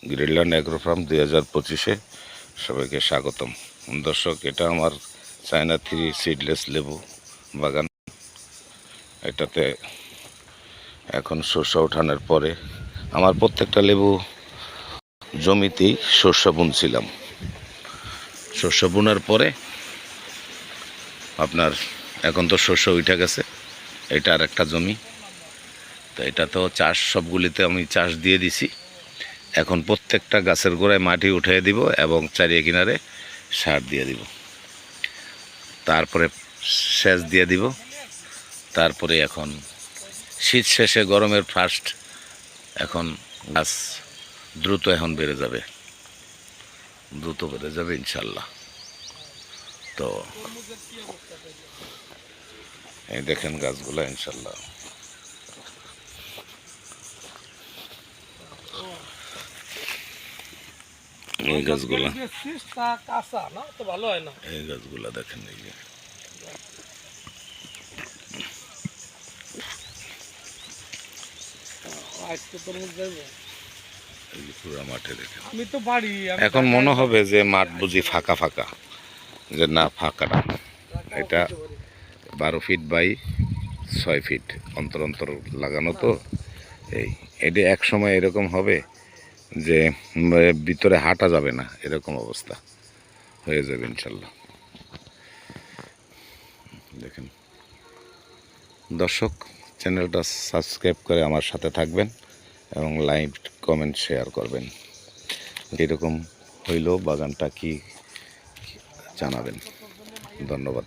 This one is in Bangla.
গ্রিনল্যান্ড অ্যাগ্রো ফার্ম 2025-এ সবাইকে স্বাগতম। দর্শক, এটা আমার চায়না 3 সিডলেস লেবু বাগান। এটাতে এখন শস্য ওঠানোর পরে আমার প্রত্যেকটা লেবু জমিতেই শস্য বুনছিলাম। শস্য বোনার পরে আপনার এখন তো শস্য উঠে গেছে। এটা আর একটা জমি, তো এটা তো চাষ, সবগুলিতে আমি চাষ দিয়ে দিছি। এখন প্রত্যেকটা গাছের গোড়ায় মাটি উঠিয়ে দিব এবং চারিয়ে কিনারে সার দিয়ে দিব, তারপরে সেচ দিয়ে দিব। তারপরে এখন শীত শেষে গরমের ফার্স্ট, এখন গাছ দ্রুত এখন বেড়ে যাবে ইনশাল্লাহ। তো এই দেখেন গাছগুলো ইনশাল্লাহ এই গাছগুলা এই গাছগুলা দেখেন, এই যে পুরো মাঠে দেখেন। এখন মনে হবে যে মাঠ বুঝি ফাঁকা ফাঁকা, যে না, ফাঁকা না। এটা 12 ফিট বাই 6 ফিট অন্তর অন্তর লাগানো। তো এটা এক সময় এরকম হবে যে ভিতরে হাঁটা যাবে না, এরকম অবস্থা হয়ে যাবে ইনশাল্লাহ। দেখেন দর্শক, চ্যানেলটা সাবস্ক্রাইব করে আমার সাথে থাকবেন এবং লাইক, কমেন্ট, শেয়ার করবেন। এরকম হইল বাগানটা কি জানাবেন। ধন্যবাদ।